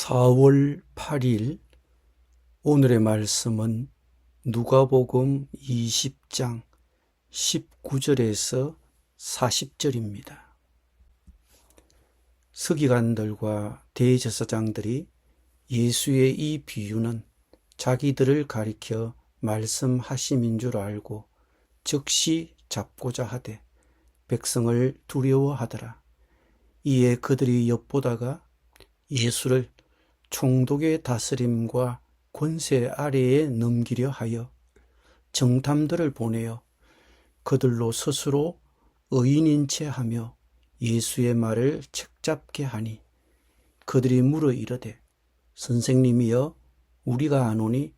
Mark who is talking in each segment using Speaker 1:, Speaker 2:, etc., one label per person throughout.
Speaker 1: 4월 8일 오늘의 말씀은 누가복음 20장 19절에서 40절입니다. 서기관들과 대제사장들이 예수의 이 비유는 자기들을 가리켜 말씀하심인 줄 알고 즉시 잡고자 하되 백성을 두려워하더라. 이에 그들이 엿보다가 예수를 총독의 다스림과 권세 아래에 넘기려 하여 정탐들을 보내어 그들로 스스로 의인인 채 하며 예수의 말을 책잡게 하니 그들이 물어 이르되 선생님이여 우리가 아노니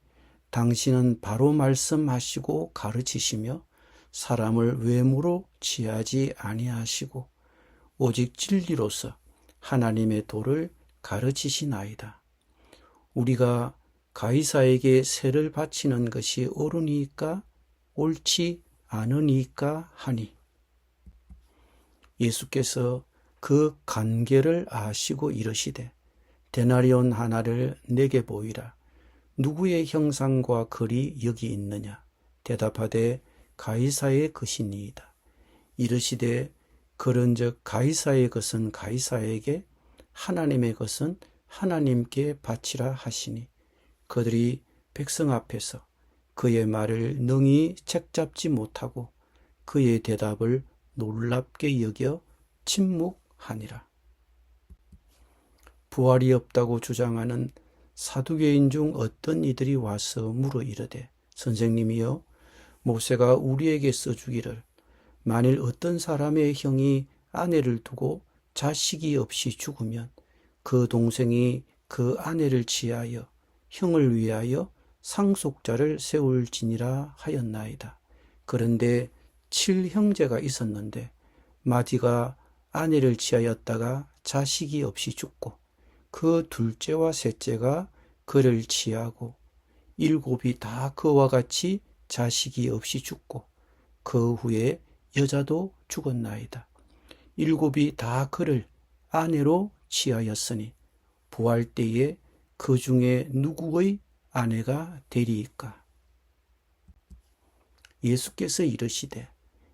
Speaker 1: 당신은 바로 말씀하시고 가르치시며 사람을 외모로 취하지 아니하시고 오직 진리로서 하나님의 도를 가르치시나이다. 우리가 가이사에게 세를 바치는 것이 옳으니까 옳지 않으니까 하니 예수께서 그 관계를 아시고 이르시되 데나리온 하나를 내게 보이라. 누구의 형상과 글이 여기 있느냐? 대답하되 가이사의 것이니이다. 이르시되 그런즉 가이사의 것은 가이사에게 하나님의 것은 하나님께 바치라 하시니 그들이 백성 앞에서 그의 말을 능히 책잡지 못하고 그의 대답을 놀랍게 여겨 침묵하니라. 부활이 없다고 주장하는 사두개인 중 어떤 이들이 와서 물어 이르되 선생님이여 모세가 우리에게 써주기를 만일 어떤 사람의 형이 아내를 두고 자식이 없이 죽으면 그 동생이 그 아내를 취하여 형을 위하여 상속자를 세울지니라 하였나이다. 그런데 7형제가 있었는데 마디가 아내를 취하였다가 자식이 없이 죽고 그 둘째와 셋째가 그를 취하고 7이 다 그와 같이 자식이 없이 죽고 그 후에 여자도 죽었나이다. 7이 다 그를 아내로 취하였으니 부활 때에 그 중에 누구의 아내가 되리이까? 예수께서 이르시되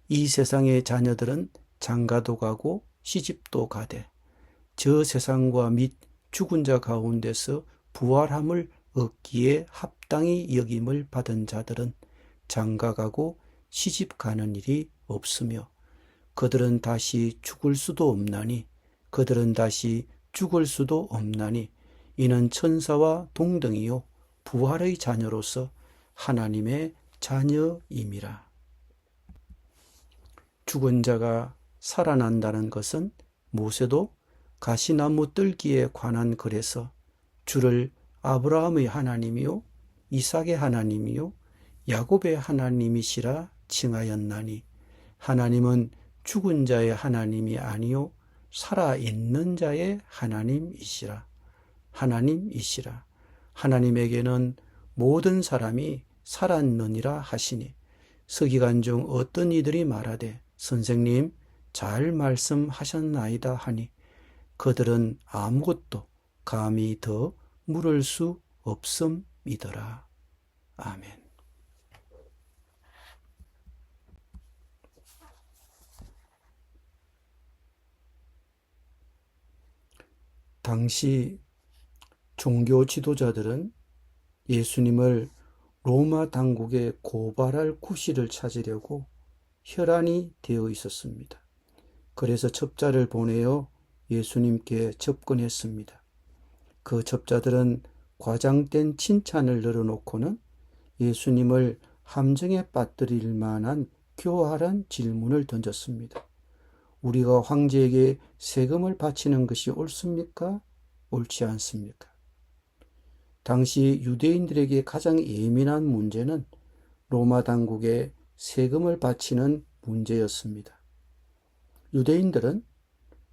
Speaker 1: 이 세상의 자녀들은 장가도 가고 시집도 가되 저 세상과 및 죽은 자 가운데서 부활함을 얻기에 합당히 여김을 받은 자들은 장가가고 시집 가는 일이 없으며 그들은 다시 죽을 수도 없나니 이는 천사와 동등이요 부활의 자녀로서 하나님의 자녀임이라. 죽은 자가 살아난다는 것은 모세도 가시나무 뜰기에 관한 글에서 주를 아브라함의 하나님이요 이삭의 하나님이요 야곱의 하나님이시라 칭하였나니 하나님은 죽은 자의 하나님이 아니요 살아있는 자의 하나님이시라. 하나님에게는 모든 사람이 살았느니라 하시니 서기관 중 어떤 이들이 말하되 선생님 잘 말씀하셨나이다 하니 그들은 아무것도 감히 더 물을 수 없음이더라. 아멘. 당시 종교 지도자들은 예수님을 로마 당국에 고발할 구실을 찾으려고 혈안이 되어 있었습니다. 그래서 첩자를 보내어 예수님께 접근했습니다. 그 첩자들은 과장된 칭찬을 늘어놓고는 예수님을 함정에 빠뜨릴 만한 교활한 질문을 던졌습니다. 우리가 황제에게 세금을 바치는 것이 옳습니까? 옳지 않습니까? 당시 유대인들에게 가장 예민한 문제는 로마 당국에 세금을 바치는 문제였습니다. 유대인들은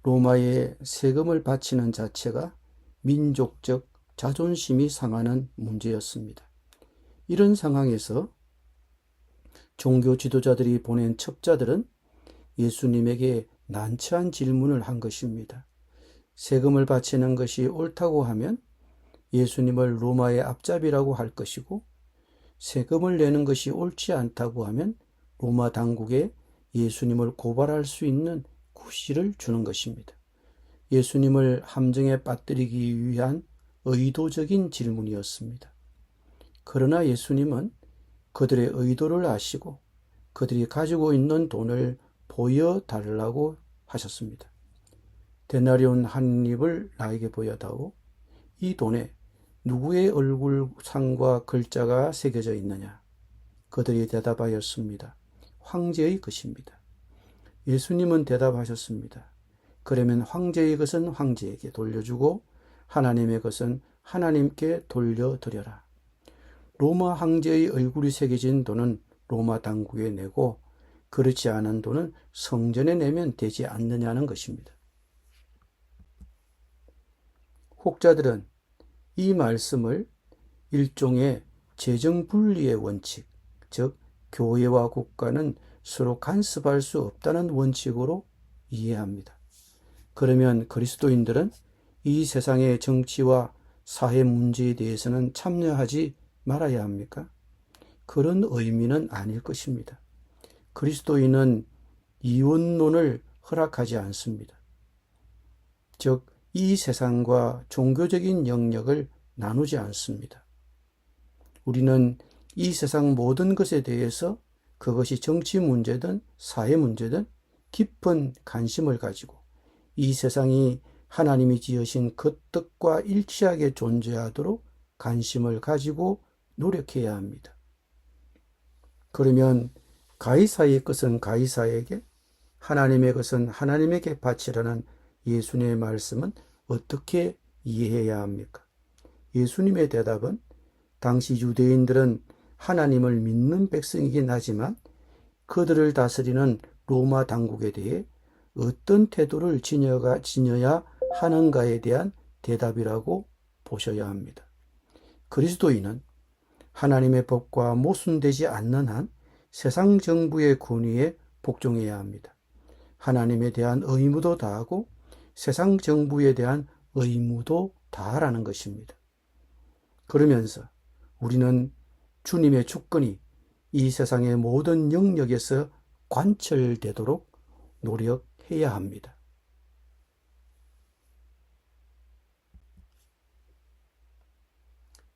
Speaker 1: 로마에 세금을 바치는 자체가 민족적 자존심이 상하는 문제였습니다. 이런 상황에서 종교 지도자들이 보낸 첩자들은 예수님에게 난처한 질문을 한 것입니다. 세금을 바치는 것이 옳다고 하면 예수님을 로마의 앞잡이라고 할 것이고, 세금을 내는 것이 옳지 않다고 하면 로마 당국에 예수님을 고발할 수 있는 구실을 주는 것입니다. 예수님을 함정에 빠뜨리기 위한 의도적인 질문이었습니다. 그러나 예수님은 그들의 의도를 아시고 그들이 가지고 있는 돈을 보여달라고 하셨습니다. 데나리온 한 입을 나에게 보여다오. 이 돈에 누구의 얼굴 상과 글자가 새겨져 있느냐? 그들이 대답하였습니다. 황제의 것입니다. 예수님은 대답하셨습니다. 그러면 황제의 것은 황제에게 돌려주고 하나님의 것은 하나님께 돌려드려라. 로마 황제의 얼굴이 새겨진 돈은 로마 당국에 내고 그렇지 않은 돈은 성전에 내면 되지 않느냐는 것입니다. 혹자들은 이 말씀을 일종의 재정 분리의 원칙, 즉 교회와 국가는 서로 간섭할 수 없다는 원칙으로 이해합니다. 그러면 그리스도인들은 이 세상의 정치와 사회 문제에 대해서는 참여하지 말아야 합니까? 그런 의미는 아닐 것입니다. 그리스도인은 이원론을 허락하지 않습니다. 즉, 이 세상과 종교적인 영역을 나누지 않습니다. 우리는 이 세상 모든 것에 대해서 그것이 정치 문제든 사회 문제든 깊은 관심을 가지고 이 세상이 하나님이 지으신 그 뜻과 일치하게 존재하도록 관심을 가지고 노력해야 합니다. 그러면 가이사의 것은 가이사에게, 하나님의 것은 하나님에게 바치라는 예수님의 말씀은 어떻게 이해해야 합니까? 예수님의 대답은 당시 유대인들은 하나님을 믿는 백성이긴 하지만 그들을 다스리는 로마 당국에 대해 어떤 태도를 지녀야 하는가에 대한 대답이라고 보셔야 합니다. 그리스도인은 하나님의 법과 모순되지 않는 한 세상 정부의 권위에 복종해야 합니다. 하나님에 대한 의무도 다하고 세상 정부에 대한 의무도 다하라는 것입니다. 그러면서 우리는 주님의 주권이 이 세상의 모든 영역에서 관철되도록 노력해야 합니다.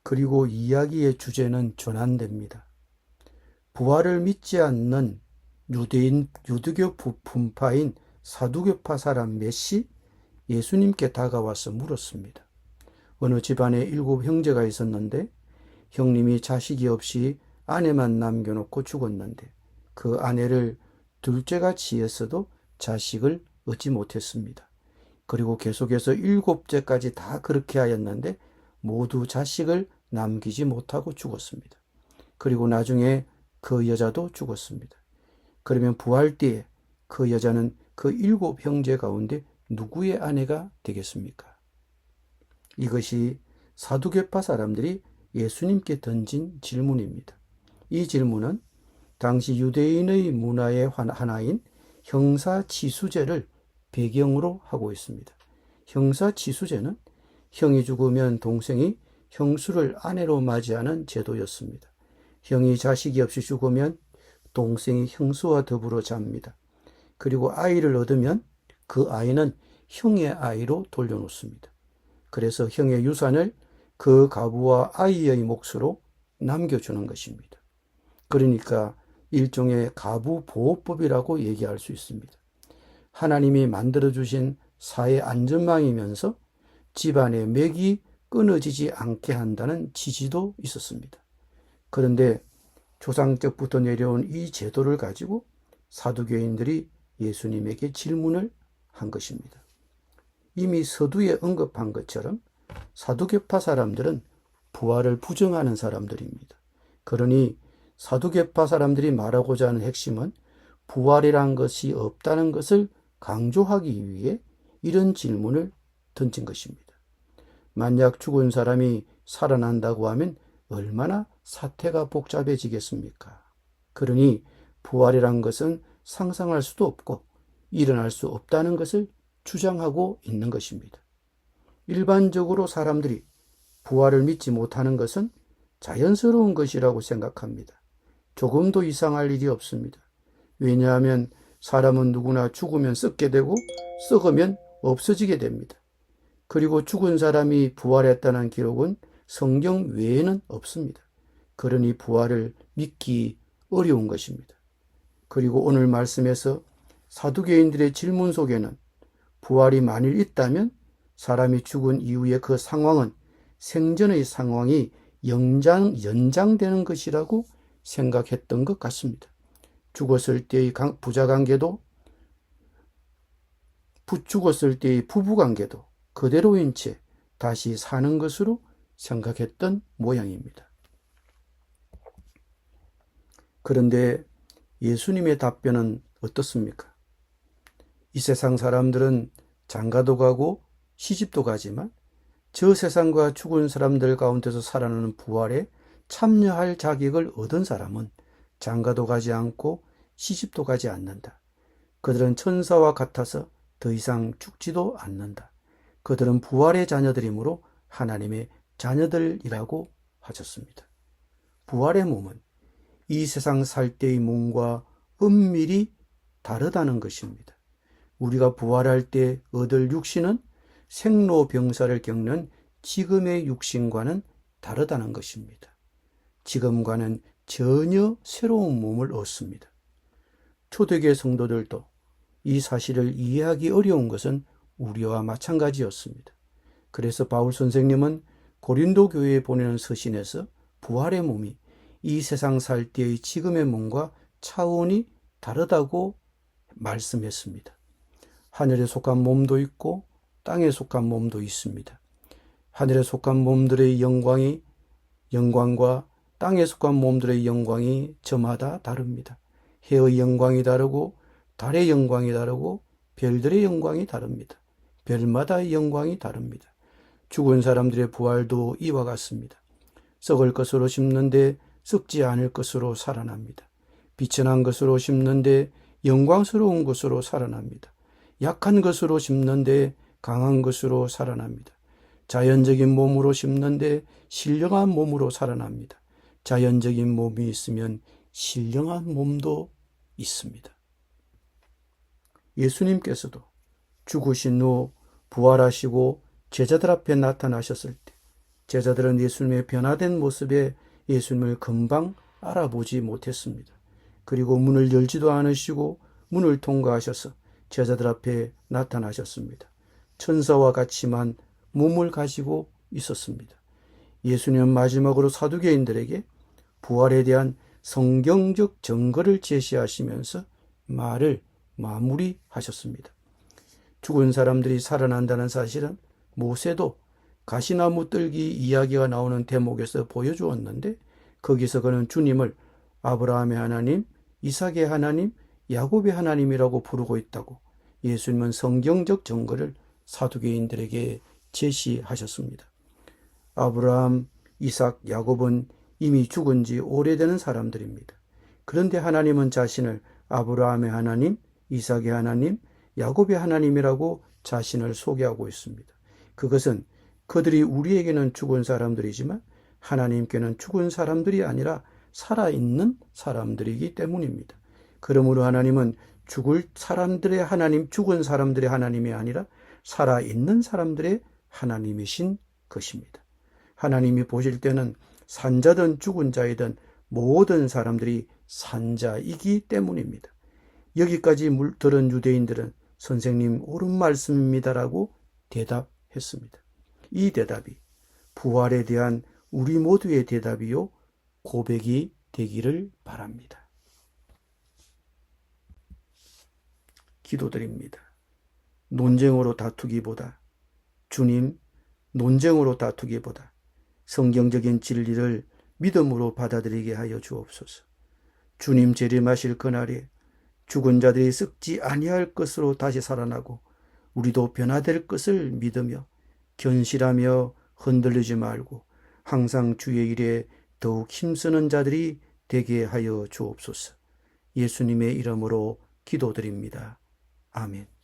Speaker 1: 그리고 이야기의 주제는 전환됩니다. 부활을 믿지 않는 유대교 분파인 사두교파 사람 맷이 예수님께 다가와서 물었습니다. 어느 집안에 7 형제가 있었는데 형님이 자식이 없이 아내만 남겨놓고 죽었는데 그 아내를 둘째가 취했어도 자식을 얻지 못했습니다. 그리고 계속해서 7째까지 다 그렇게 하였는데 모두 자식을 남기지 못하고 죽었습니다. 그리고 나중에 그 여자도 죽었습니다. 그러면 부활 때에 그 여자는 그 7 형제 가운데 누구의 아내가 되겠습니까? 이것이 사두개파 사람들이 예수님께 던진 질문입니다. 이 질문은 당시 유대인의 문화의 하나인 형사치수제를 배경으로 하고 있습니다. 형사치수제는 형이 죽으면 동생이 형수를 아내로 맞이하는 제도였습니다. 형이 자식이 없이 죽으면 동생이 형수와 더불어 잡니다. 그리고 아이를 얻으면 그 아이는 형의 아이로 돌려놓습니다. 그래서 형의 유산을 그 가부와 아이의 몫으로 남겨주는 것입니다. 그러니까 일종의 가부보호법이라고 얘기할 수 있습니다. 하나님이 만들어주신 사회 안전망이면서 집안의 맥이 끊어지지 않게 한다는 지지도 있었습니다. 그런데 조상적부터 내려온 이 제도를 가지고 사두개인들이 예수님에게 질문을 한 것입니다. 이미 서두에 언급한 것처럼 사두개파 사람들은 부활을 부정하는 사람들입니다. 그러니 사두개파 사람들이 말하고자 하는 핵심은 부활이란 것이 없다는 것을 강조하기 위해 이런 질문을 던진 것입니다. 만약 죽은 사람이 살아난다고 하면 얼마나 사태가 복잡해지겠습니까? 그러니 부활이란 것은 상상할 수도 없고 일어날 수 없다는 것을 주장하고 있는 것입니다. 일반적으로 사람들이 부활을 믿지 못하는 것은 자연스러운 것이라고 생각합니다. 조금도 이상할 일이 없습니다. 왜냐하면 사람은 누구나 죽으면 썩게 되고 썩으면 없어지게 됩니다. 그리고 죽은 사람이 부활했다는 기록은 성경 외에는 없습니다. 그러니 부활을 믿기 어려운 것입니다. 그리고 오늘 말씀에서 사두개인들의 질문 속에는 부활이 만일 있다면 사람이 죽은 이후의 그 상황은 생전의 상황이 연장되는 것이라고 생각했던 것 같습니다. 죽었을 때의 부자관계도 죽었을 때의 부부관계도 그대로인 채 다시 사는 것으로 생각했던 모양입니다. 그런데 예수님의 답변은 어떻습니까? 이 세상 사람들은 장가도 가고 시집도 가지만 저 세상과 죽은 사람들 가운데서 살아나는 부활에 참여할 자격을 얻은 사람은 장가도 가지 않고 시집도 가지 않는다. 그들은 천사와 같아서 더 이상 죽지도 않는다. 그들은 부활의 자녀들이므로 하나님의 자녀들이라고 하셨습니다. 부활의 몸은 이 세상 살 때의 몸과 은밀히 다르다는 것입니다. 우리가 부활할 때 얻을 육신은 생로병사를 겪는 지금의 육신과는 다르다는 것입니다. 지금과는 전혀 새로운 몸을 얻습니다. 초대교회 성도들도 이 사실을 이해하기 어려운 것은 우리와 마찬가지였습니다. 그래서 바울 선생님은 고린도 교회에 보내는 서신에서 부활의 몸이 이 세상 살 때의 지금의 몸과 차원이 다르다고 말씀했습니다. 하늘에 속한 몸도 있고 땅에 속한 몸도 있습니다. 하늘에 속한 몸들의 영광과 땅에 속한 몸들의 영광이 저마다 다릅니다. 해의 영광이 다르고 달의 영광이 다르고 별들의 영광이 다릅니다. 별마다의 영광이 다릅니다. 죽은 사람들의 부활도 이와 같습니다. 썩을 것으로 심는데 썩지 않을 것으로 살아납니다. 비천한 것으로 심는데 영광스러운 것으로 살아납니다. 약한 것으로 심는데 강한 것으로 살아납니다. 자연적인 몸으로 심는데 신령한 몸으로 살아납니다. 자연적인 몸이 있으면 신령한 몸도 있습니다. 예수님께서도 죽으신 후 부활하시고 제자들 앞에 나타나셨을 때 제자들은 예수님의 변화된 모습에 예수님을 금방 알아보지 못했습니다. 그리고 문을 열지도 않으시고 문을 통과하셔서 제자들 앞에 나타나셨습니다. 천사와 같이만 몸을 가지고 있었습니다. 예수님은 마지막으로 사두개인들에게 부활에 대한 성경적 증거를 제시하시면서 말을 마무리하셨습니다. 죽은 사람들이 살아난다는 사실은 모세도 가시나무 뜰기 이야기가 나오는 대목에서 보여주었는데 거기서 그는 주님을 아브라함의 하나님, 이삭의 하나님, 야곱의 하나님이라고 부르고 있다고 예수님은 성경적 증거를 사두개인들에게 제시하셨습니다. 아브라함, 이삭, 야곱은 이미 죽은 지 오래되는 사람들입니다. 그런데 하나님은 자신을 아브라함의 하나님, 이삭의 하나님, 야곱의 하나님이라고 자신을 소개하고 있습니다. 그것은 그들이 우리에게는 죽은 사람들이지만 하나님께는 죽은 사람들이 아니라 살아있는 사람들이기 때문입니다. 그러므로 하나님은 죽을 사람들의 하나님, 죽은 사람들의 하나님이 아니라 살아있는 사람들의 하나님이신 것입니다. 하나님이 보실 때는 산자든 죽은 자이든 모든 사람들이 산자이기 때문입니다. 여기까지 들은 유대인들은 선생님 옳은 말씀입니다라고 대답했습니다. 이 대답이 부활에 대한 우리 모두의 대답이요 고백이 되기를 바랍니다. 기도드립니다. 논쟁으로 다투기보다 주님, 논쟁으로 다투기보다 성경적인 진리를 믿음으로 받아들이게 하여 주옵소서. 주님 재림하실 그날에 죽은 자들이 썩지 아니할 것으로 다시 살아나고 우리도 변화될 것을 믿으며 견실하며 흔들리지 말고 항상 주의 일에 더욱 힘쓰는 자들이 되게 하여 주옵소서. 예수님의 이름으로 기도드립니다. 아멘.